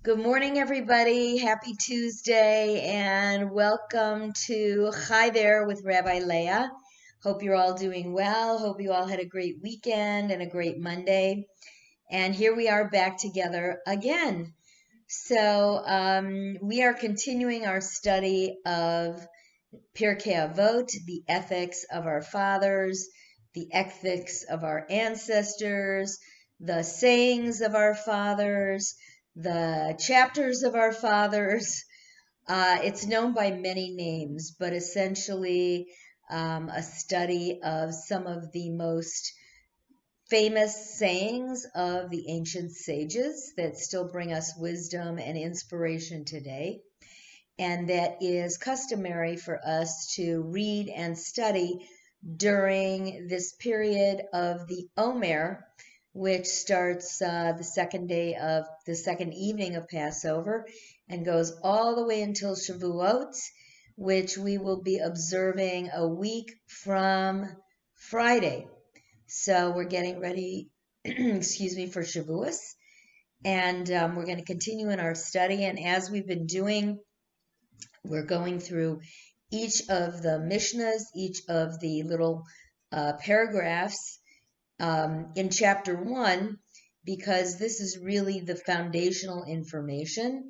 Good morning, everybody. Happy Tuesday, and welcome to Hi There with Rabbi Leah. Hope you're all doing well. Hope you all had a great weekend and a great Monday. And here we are back together again. So we are continuing our study of Pirkei Avot, the ethics of our fathers, the ethics of our ancestors, the sayings of our fathers, the chapters of our fathers. It's known by many names, but essentially a study of some of the most famous sayings of the ancient sages that still bring us wisdom and inspiration today, and that is customary for us to read and study during this period of the Omer, which starts the second evening of Passover and goes all the way until Shavuot, which we will be observing a week from Friday. So we're getting ready, excuse me, for Shavuos, and we're going to continue in our study. And as we've been doing, we're going through each of the Mishnahs, each of the little paragraphs in chapter 1, because this is really the foundational information.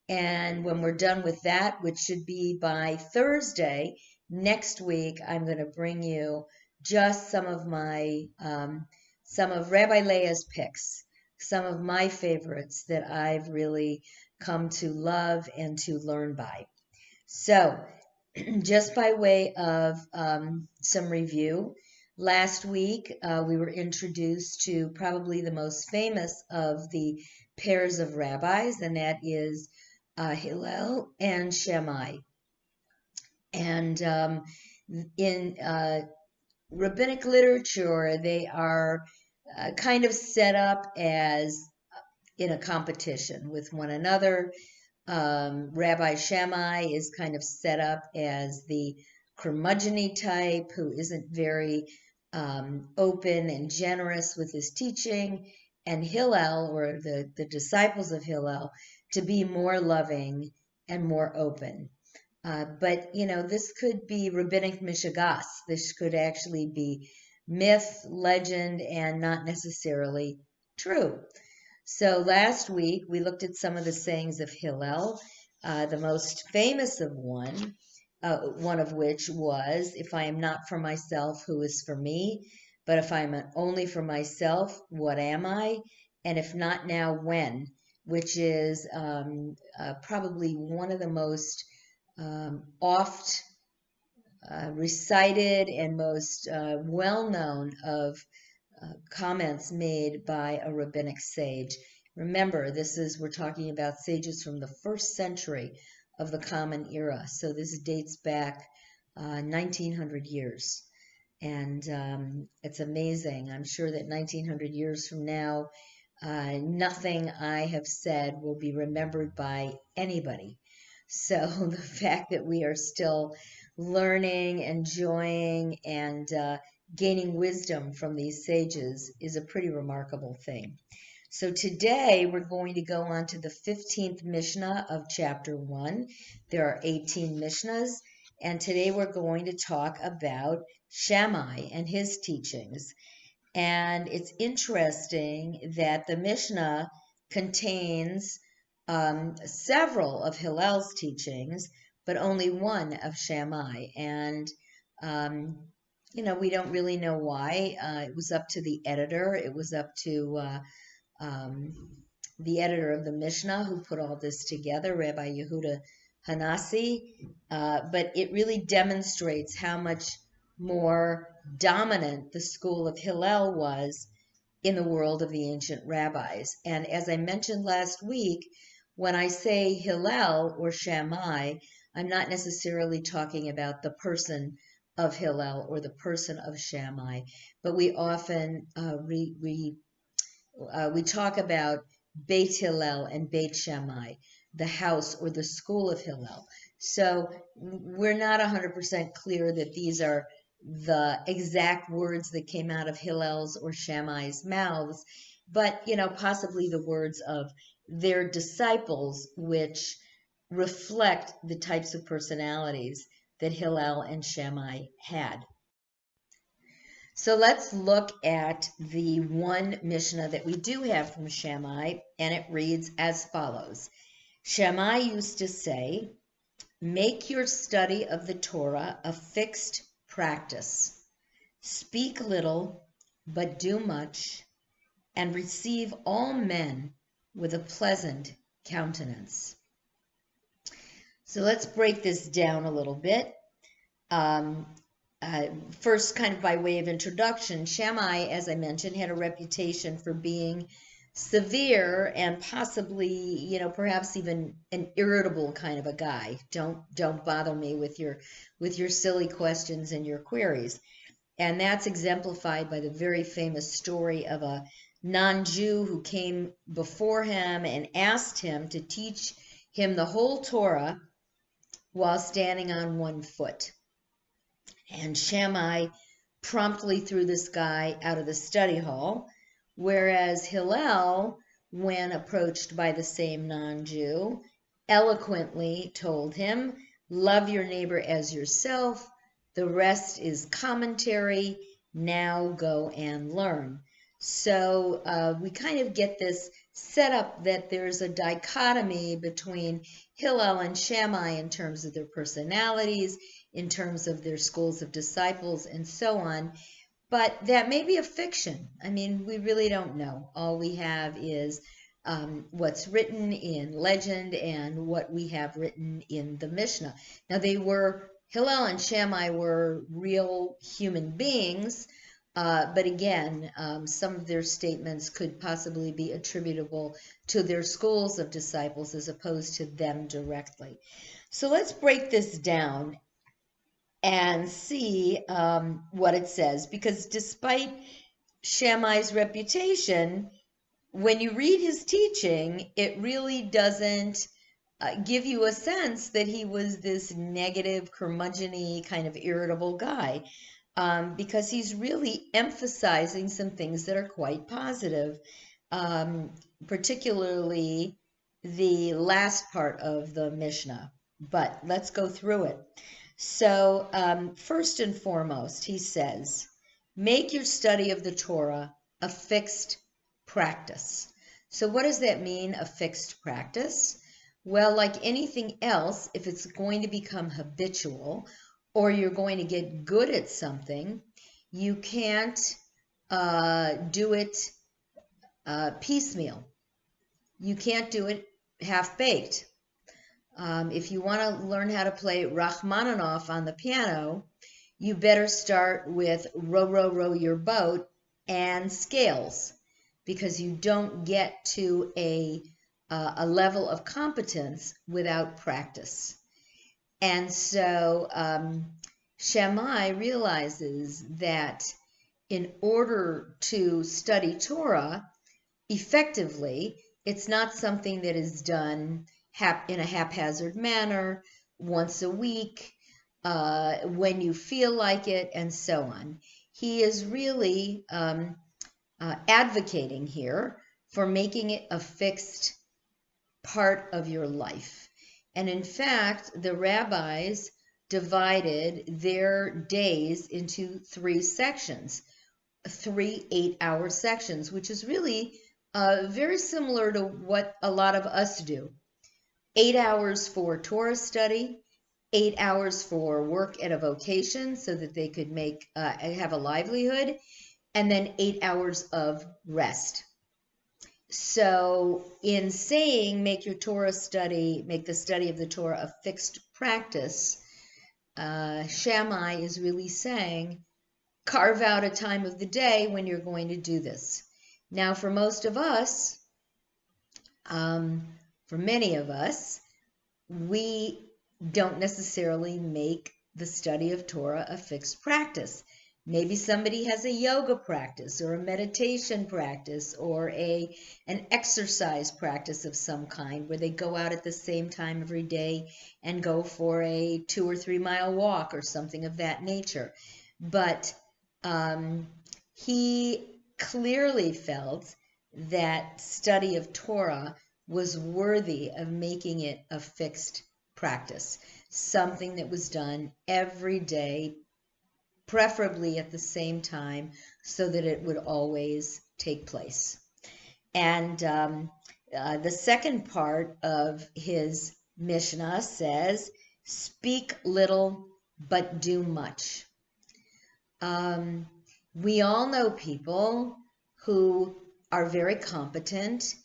And when we're done with that, which should be by Thursday next week, I'm going to bring you just some of Rabbi Leah's picks, some of my favorites that I've really come to love and to learn by. So, just by way of some review, last week we were introduced to probably the most famous of the pairs of rabbis, and that is Hillel and Shammai. And in rabbinic literature, they are kind of set up as in a competition with one another. Rabbi Shammai is kind of set up as the curmudgeon type who isn't very open and generous with his teaching, and Hillel, or the disciples of Hillel, to be more loving and more open. But, this could be rabbinic mishigas. This could actually be myth, legend, and not necessarily true. So last week we looked at some of the sayings of Hillel, the most famous of one of which was, "If I am not for myself, who is for me? But if I am only for myself, what am I? And if not now, when?" Which is probably one of the most oft recited and most well-known of comments made by a rabbinic sage. Remember, we're talking about sages from the first century of the Common Era. So this dates back 1900 years. And it's amazing. I'm sure that 1900 years from now, nothing I have said will be remembered by anybody. So the fact that we are still learning, enjoying, and gaining wisdom from these sages is a pretty remarkable thing. So today we're going to go on to the 15th Mishnah of chapter 1. There are 18 Mishnahs, and today we're going to talk about Shammai and his teachings. And it's interesting that the Mishnah contains several of Hillel's teachings, but only one of Shammai. And, we don't really know why. It was up to the editor. It was up to the editor of the Mishnah who put all this together, Rabbi Yehuda Hanassi. But it really demonstrates how much more dominant the school of Hillel was in the world of the ancient rabbis. And as I mentioned last week, when I say Hillel or Shammai, I'm not necessarily talking about the person of Hillel or the person of Shammai, but we often we talk about Beit Hillel and Beit Shammai, the house or the school of Hillel. So we're not 100% clear that these are the exact words that came out of Hillel's or Shammai's mouths, but, possibly the words of their disciples, which reflect the types of personalities that Hillel and Shammai had. So let's look at the one Mishnah that we do have from Shammai, and it reads as follows. Shammai used to say, "Make your study of the Torah a fixed practice. Speak little, but do much, and receive all men with a pleasant countenance." So let's break this down a little bit. First, kind of by way of introduction, Shammai, as I mentioned, had a reputation for being severe and possibly, perhaps even an irritable kind of a guy. Don't bother me with your silly questions and your queries. And that's exemplified by the very famous story of a non-Jew who came before him and asked him to teach him the whole Torah while standing on one foot. And Shammai promptly threw this guy out of the study hall, whereas Hillel, when approached by the same non-Jew, eloquently told him, "Love your neighbor as yourself. The rest is commentary. Now go and learn." So we kind of get this setup that there's a dichotomy between Hillel and Shammai in terms of their personalities, in terms of their schools of disciples, and so on. But that may be a fiction. I mean, we really don't know. All we have is what's written in legend and what we have written in the Mishnah. Now, Hillel and Shammai were real human beings, but again, some of their statements could possibly be attributable to their schools of disciples as opposed to them directly. So let's break this down and see what it says, because despite Shammai's reputation, when you read his teaching, it really doesn't give you a sense that he was this negative, curmudgeon-y, kind of irritable guy, because he's really emphasizing some things that are quite positive, particularly the last part of the Mishnah. But let's go through it. So first and foremost, he says, "Make your study of the Torah a fixed practice." So what does that mean, a fixed practice? Well, like anything else, if it's going to become habitual or you're going to get good at something, you can't do it piecemeal. You can't do it half-baked. If you want to learn how to play Rachmaninoff on the piano, you better start with Row, Row, Row Your Boat and scales, because you don't get to a level of competence without practice. And so Shammai realizes that in order to study Torah effectively, it's not something that is done in a haphazard manner, once a week, when you feel like it, and so on. He is really advocating here for making it a fixed part of your life. And in fact, the rabbis divided their days into 3 sections, 3 8-hour sections, which is really very similar to what a lot of us do. 8 hours for Torah study, 8 hours for work at a vocation so that they could have a livelihood, and then 8 hours of rest. So in saying make the study of the Torah a fixed practice, Shammai is really saying, carve out a time of the day when you're going to do this. Now, for most of us, for many of us, we don't necessarily make the study of Torah a fixed practice. Maybe somebody has a yoga practice or a meditation practice or an exercise practice of some kind where they go out at the same time every day and go for a 2 or 3 mile walk or something of that nature. But he clearly felt that study of Torah was worthy of making it a fixed practice, something that was done every day, preferably at the same time, so that it would always take place. And the second part of his Mishnah says, speak little but do much. We all know people who are very competent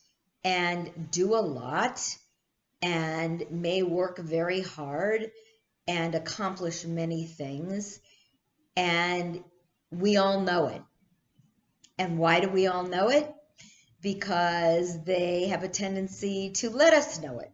and do a lot and may work very hard and accomplish many things, and we all know it. And why do we all know it? Because they have a tendency to let us know it.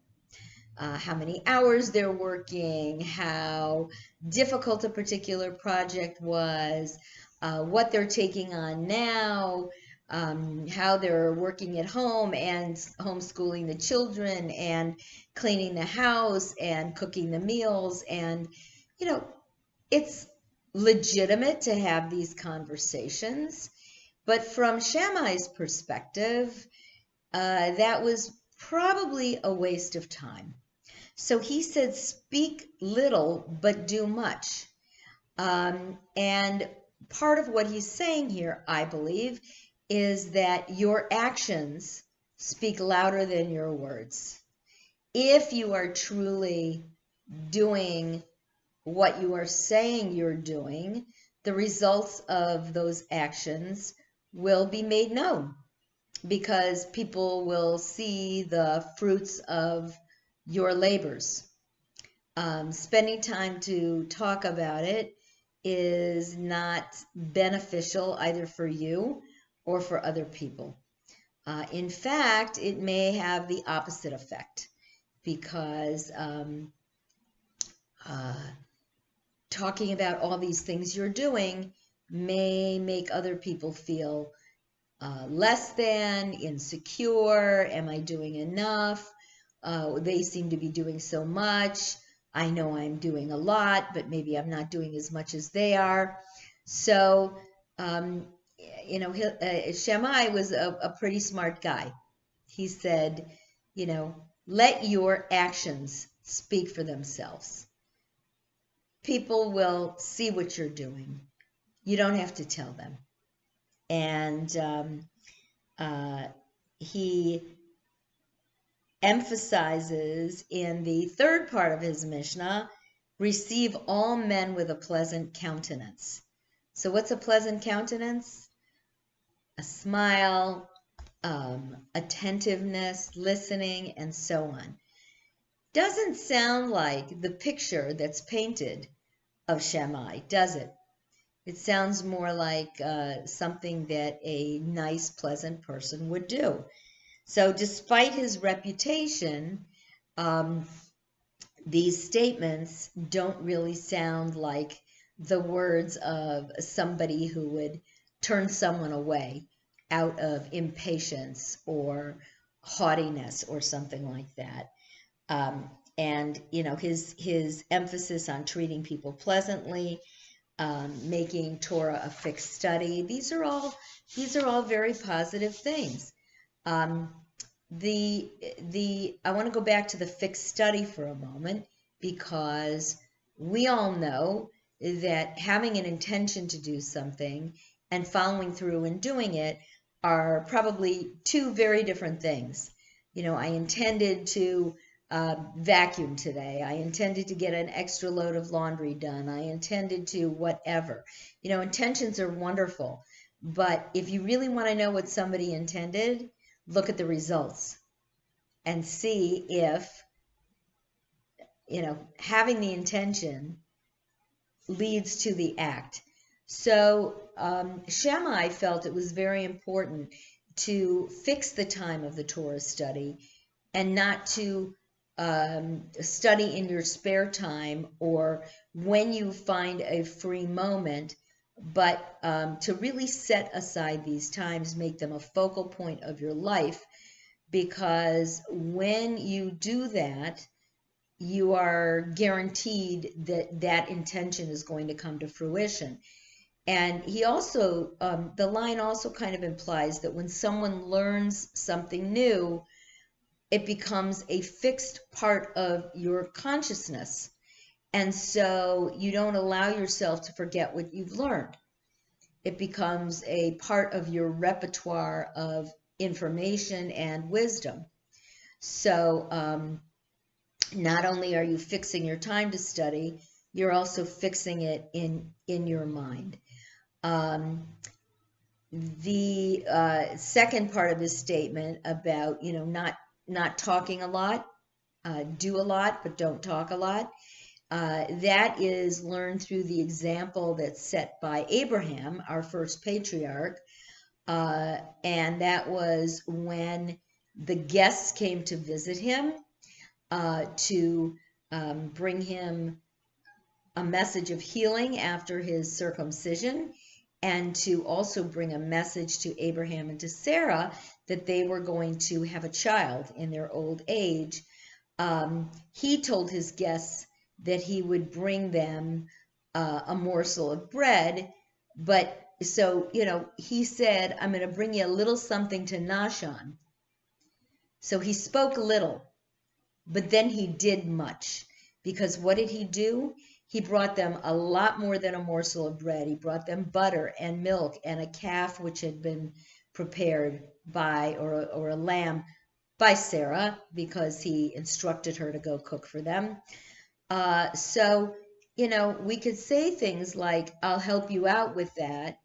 How many hours they're working, how difficult a particular project was, what they're taking on now, how they're working at home and homeschooling the children and cleaning the house and cooking the meals. And, you know, it's legitimate to have these conversations. But from Shammai's perspective, that was probably a waste of time. So he said, speak little, but do much. And part of what he's saying here, I believe, is that your actions speak louder than your words. If you are truly doing what you are saying you're doing, the results of those actions will be made known, because people will see the fruits of your labors. Spending time to talk about it is not beneficial either for you or for other people. In fact, it may have the opposite effect, because talking about all these things you're doing may make other people feel less than, insecure. Am I doing enough? They seem to be doing so much. I know I'm doing a lot, but maybe I'm not doing as much as they are. So, Shammai was a pretty smart guy. He said, let your actions speak for themselves. People will see what you're doing. You don't have to tell them. And he emphasizes in the third part of his Mishnah, receive all men with a pleasant countenance. So what's a pleasant countenance? A smile, attentiveness, listening, and so on. Doesn't sound like the picture that's painted of Shammai, does it? It sounds more like something that a nice, pleasant person would do. So despite his reputation, these statements don't really sound like the words of somebody who would turn someone away out of impatience or haughtiness or something like that. And his emphasis on treating people pleasantly, making Torah a fixed study, these are all very positive things. I want to go back to the fixed study for a moment, because we all know that having an intention to do something and following through and doing it are probably two very different things. I intended to vacuum today. I intended to get an extra load of laundry done. I intended to whatever. Intentions are wonderful, but if you really want to know what somebody intended, look at the results and see if, having the intention leads to the act. So Shammai felt it was very important to fix the time of the Torah study and not to study in your spare time or when you find a free moment, but to really set aside these times, make them a focal point of your life, because when you do that, you are guaranteed that that intention is going to come to fruition. And he also, the line also kind of implies that when someone learns something new, it becomes a fixed part of your consciousness. And so you don't allow yourself to forget what you've learned. It becomes a part of your repertoire of information and wisdom. So not only are you fixing your time to study, you're also fixing it in your mind. The second part of his statement about, not talking a lot, do a lot, but don't talk a lot. That is learned through the example that's set by Abraham, our first patriarch. And that was when the guests came to visit him to bring him a message of healing after his circumcision, and to also bring a message to Abraham and to Sarah that they were going to have a child in their old age. He told his guests that he would bring them a morsel of bread, but so, he said, I'm going to bring you a little something to gnash on. So he spoke little, but then he did much, because what did he do? He brought them a lot more than a morsel of bread. He brought them butter and milk and a calf which had been prepared by, or a lamb by Sarah, because he instructed her to go cook for them. So, we could say things like, I'll help you out with that,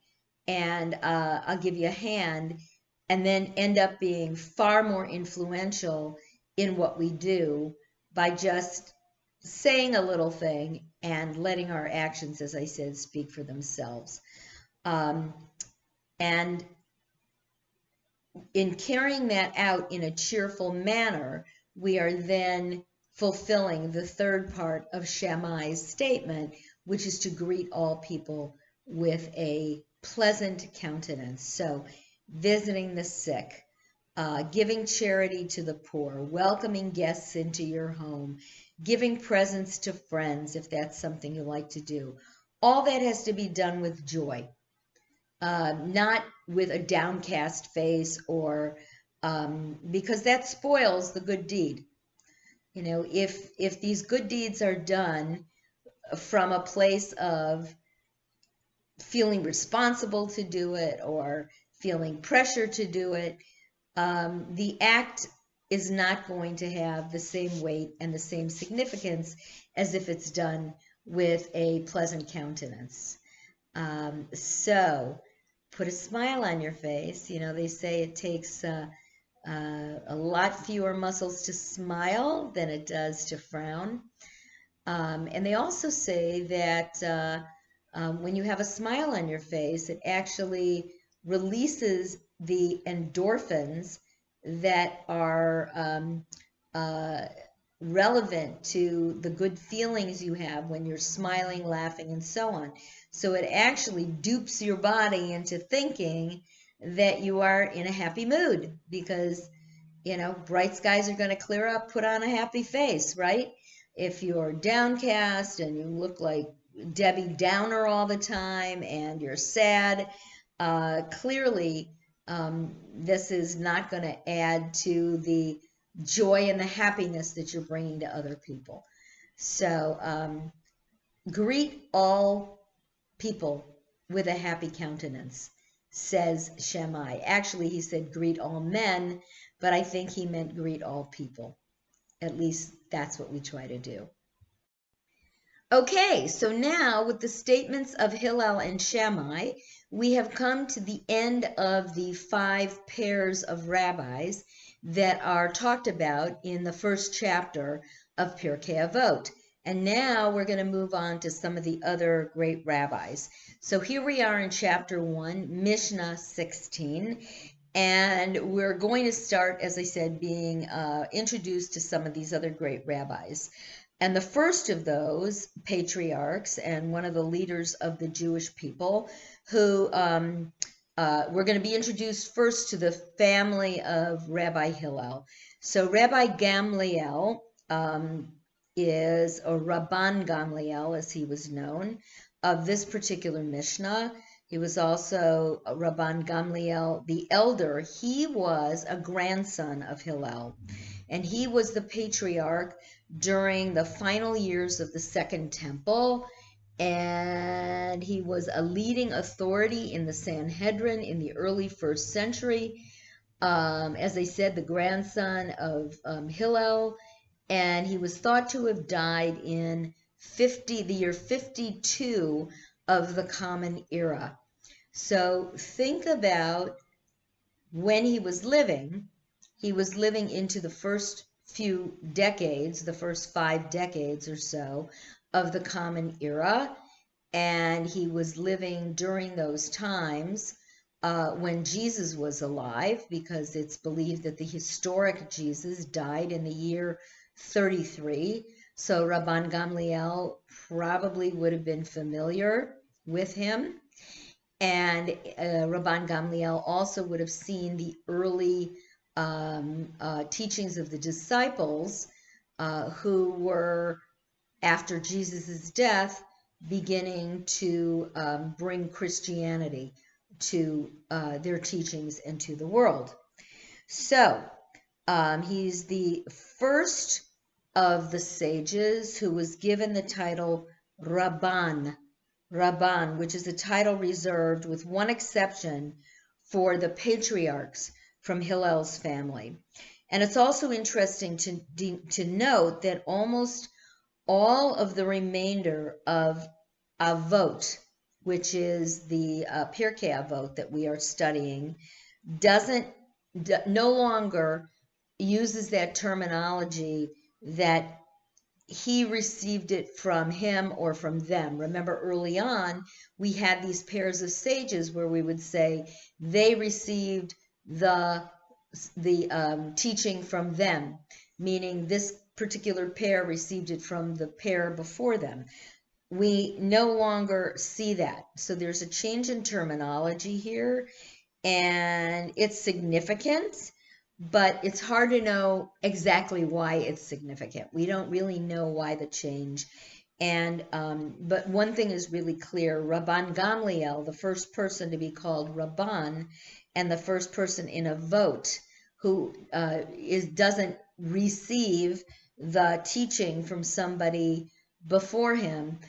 and I'll give you a hand, and then end up being far more influential in what we do by just saying a little thing and letting our actions, as I said, speak for themselves. And in carrying that out in a cheerful manner, we are then fulfilling the third part of Shammai's statement, which is to greet all people with a pleasant countenance. So, visiting the sick, giving charity to the poor, welcoming guests into your home, giving presents to friends, if that's something you like to do. All that has to be done with joy, not with a downcast face, or because that spoils the good deed. If these good deeds are done from a place of feeling responsible to do it, or feeling pressure to do it, the act is not going to have the same weight and the same significance as if it's done with a pleasant countenance. So put a smile on your face. They say it takes a lot fewer muscles to smile than it does to frown. And they also say that when you have a smile on your face, it actually releases the endorphins that are relevant to the good feelings you have when you're smiling, laughing, and so on. So it actually dupes your body into thinking that you are in a happy mood, because, bright skies are going to clear up, put on a happy face, right? If you're downcast and you look like Debbie Downer all the time and you're sad, clearly this is not going to add to the joy and the happiness that you're bringing to other people. So greet all people with a happy countenance, says Shammai. Actually, he said greet all men, but I think he meant greet all people. At least that's what we try to do. Okay, so now with the statements of Hillel and Shammai, we have come to the end of the 5 pairs of rabbis that are talked about in the first chapter of Pirkei Avot. And now we're going to move on to some of the other great rabbis. So here we are in chapter 1, Mishnah 16. And we're going to start, as I said, being introduced to some of these other great rabbis. And the first of those patriarchs, and one of the leaders of the Jewish people, who we're going to be introduced first to the family of Rabbi Hillel. So Rabbi Gamliel is, or Rabban Gamliel as he was known, of this particular Mishnah. He was also Rabban Gamliel the elder. He was a grandson of Hillel, and he was the patriarch during the final years of the Second Temple, and he was a leading authority in the Sanhedrin in the early first century. As I said, the grandson of Hillel, and he was thought to have died in the year 52 of the Common Era. So think about when he was living into the first few decades, the first 5 decades or so of the Common Era, and he was living during those times when Jesus was alive, because it's believed that the historic Jesus died in the year 33. So Rabban Gamliel probably would have been familiar with him. And Rabban Gamliel also would have seen the early teachings of the disciples who were, after Jesus' death, beginning to bring Christianity to their teachings and to the world. So he's the first of the sages who was given the title Rabban, which is a title reserved, with one exception, for the patriarchs from Hillel's family. And it's also interesting to note that almost all of the remainder of Avot, which is the Pirkei Avot that we are studying, no longer uses that terminology that he received it from him or from them. Remember, early on, we had these pairs of sages where we would say they received the teaching from them, meaning this particular pair received it from the pair before them. We no longer see that. So there's a change in terminology here, and it's significant, but it's hard to know exactly why it's significant. We don't really know why the change. And but one thing is really clear: Rabban Gamliel, the first person to be called Rabban, and the first person in Avot who doesn't receive the teaching from somebody before him,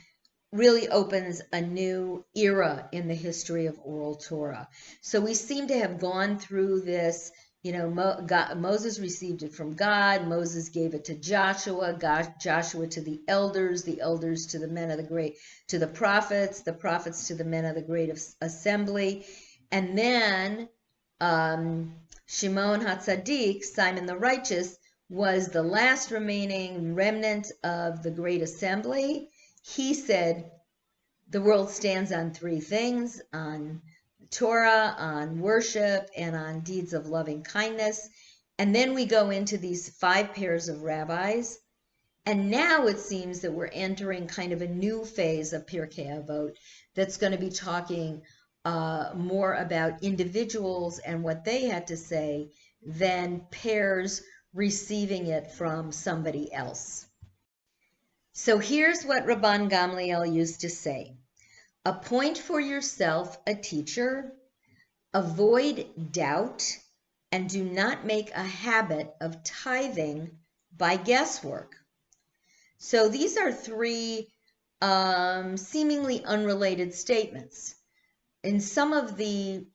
really opens a new era in the history of oral Torah. So we seem to have gone through this. Moses received it from God. Moses gave it to Joshua. Joshua to the elders to the men of the great, to the prophets to the men of the great assembly, and then Shimon HaTzadik, Simon the Righteous, was the last remaining remnant of the great assembly. He said the world stands on 3 things: on Torah, on worship, and on deeds of loving kindness. And then we go into these 5 pairs of rabbis. And now it seems that we're entering kind of a new phase of Pirkei Avot that's going to be talking more about individuals and what they had to say than pairs receiving it from somebody else. So here's what Rabban Gamliel used to say: appoint for yourself a teacher, avoid doubt, and do not make a habit of tithing by guesswork. So these are 3 seemingly unrelated statements. In some of the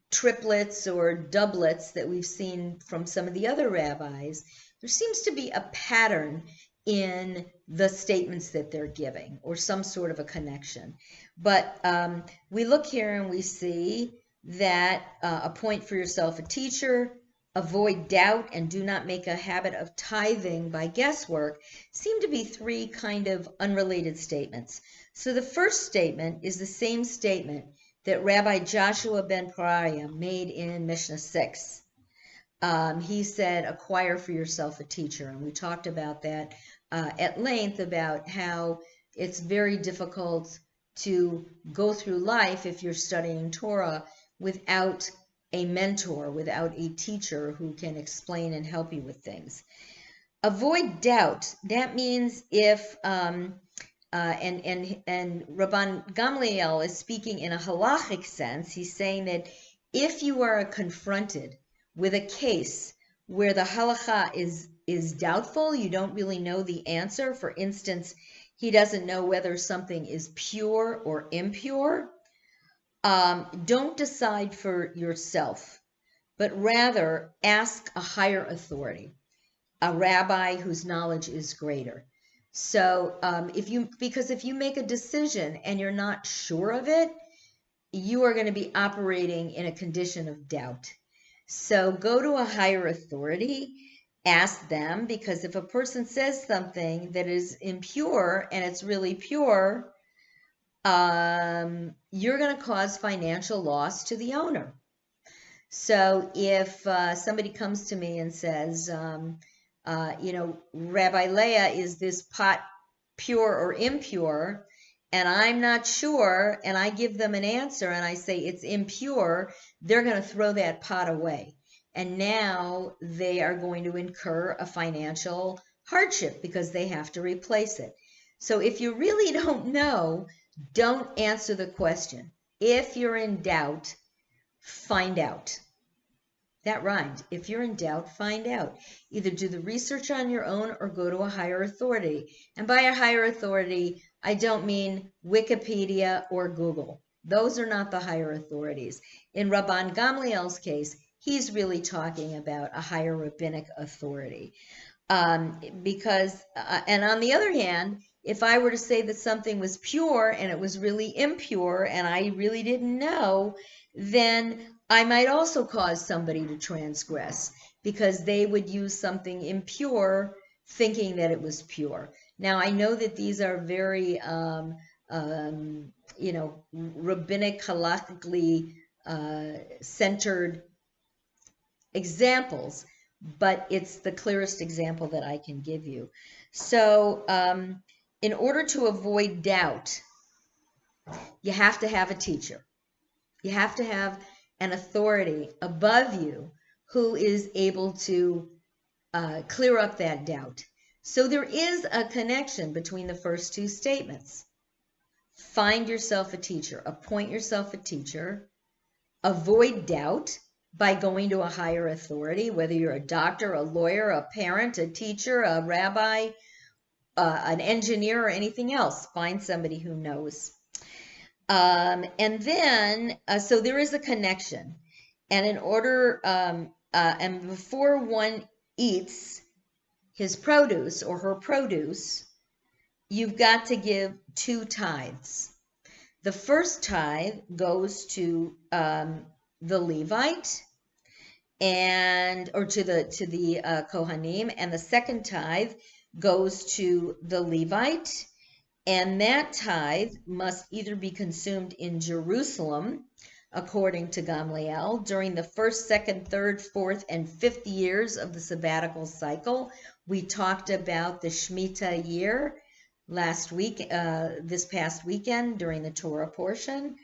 triplets or doublets that we've seen from some of the other rabbis, there seems to be a pattern in the statements that they're giving, or some sort of a connection. But we look here and we see that appoint for yourself a teacher, avoid doubt, and do not make a habit of tithing by guesswork seem to be 3 kind of unrelated statements. So the first statement is the same statement that Rabbi Joshua ben Pariah made in Mishnah 6. He said, acquire for yourself a teacher. And we talked about that at length, about how it's very difficult to go through life if you're studying Torah without a mentor, without a teacher who can explain and help you with things. Avoid doubt. That means if and Rabban Gamliel is speaking in a halachic sense. He's saying that if you are confronted with a case where the halacha is doubtful, you don't really know the answer. For instance, he doesn't know whether something is pure or impure. Don't decide for yourself, but rather ask a higher authority, a rabbi whose knowledge is greater. So because if you make a decision and you're not sure of it, you are going to be operating in a condition of doubt. So go to a higher authority, ask them, because if a person says something that is impure and it's really pure, you're going to cause financial loss to the owner. So if somebody comes to me and says, Rabbi Leah, is this pot pure or impure? And I'm not sure, and I give them an answer and I say it's impure, they're going to throw that pot away. And now they are going to incur a financial hardship because they have to replace it. So if you really don't know, don't answer the question. If you're in doubt, find out. That rhymed. If you're in doubt, find out. Either do the research on your own or go to a higher authority. And by a higher authority, I don't mean Wikipedia or Google. Those are not the higher authorities. In Rabban Gamliel's case, he's really talking about a higher rabbinic authority. And on the other hand, if I were to say that something was pure and it was really impure and I really didn't know, then I might also cause somebody to transgress because they would use something impure thinking that it was pure. Now, I know that these are very, rabbinic, halachically centered examples, but it's the clearest example that I can give you. So in order to avoid doubt, you have to have a teacher. You have to have an authority above you who is able to clear up that doubt. So there is a connection between the first two statements. Find yourself a teacher, appoint yourself a teacher, avoid doubt by going to a higher authority, whether you're a doctor, a lawyer, a parent, a teacher, a rabbi, an engineer, or anything else. Find somebody who knows. And then, so there is a connection. And in order, and before one eats his produce or her produce, you've got to give 2 tithes. The first tithe goes to the Levite or to the Kohanim, and the second tithe goes to the Levite. And that tithe must either be consumed in Jerusalem, according to Gamliel, during the 1st, 2nd, 3rd, 4th, and 5th years of the sabbatical cycle. We talked about the Shemitah year last week, this past weekend during the Torah portion.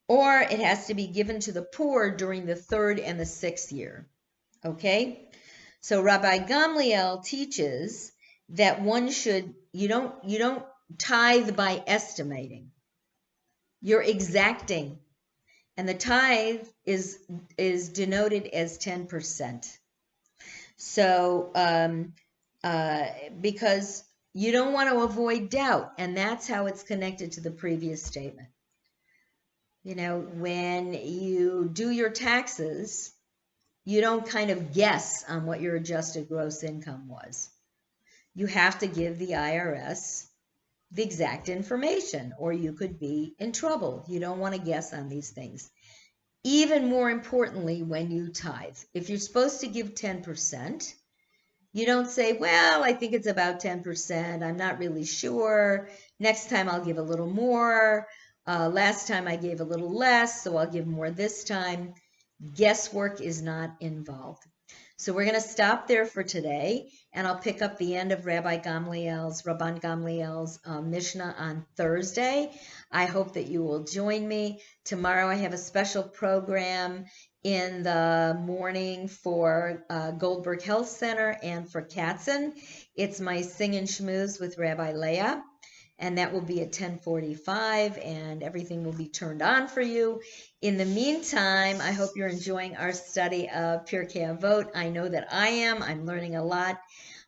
Or it has to be given to the poor during the 3rd and the 6th year. Okay? So Rabbi Gamliel teaches that you don't tithe by estimating. You're exacting. And the tithe is denoted as 10%. So because you don't want to avoid doubt, and that's how it's connected to the previous statement. When you do your taxes, you don't kind of guess on what your adjusted gross income was. You have to give the IRS the exact information, or you could be in trouble. You don't want to guess on these things. Even more importantly, when you tithe, if you're supposed to give 10%, you don't say, well, I think it's about 10%. I'm not really sure. Next time I'll give a little more. Last time I gave a little less, so I'll give more this time. Guesswork is not involved. So we're going to stop there for today, and I'll pick up the end of Rabban Gamliel's Mishnah on Thursday. I hope that you will join me. Tomorrow I have a special program in the morning for Goldberg Health Center and for Katzen. It's my Sing and Schmooze with Rabbi Leah. and that will be at 10:45, and everything will be turned on for you. In the meantime, I hope you're enjoying our study of Pirkei Avot. I know that I am. I'm learning a lot.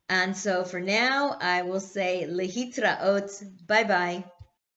And so for now, I will say lehitraot. Bye-bye.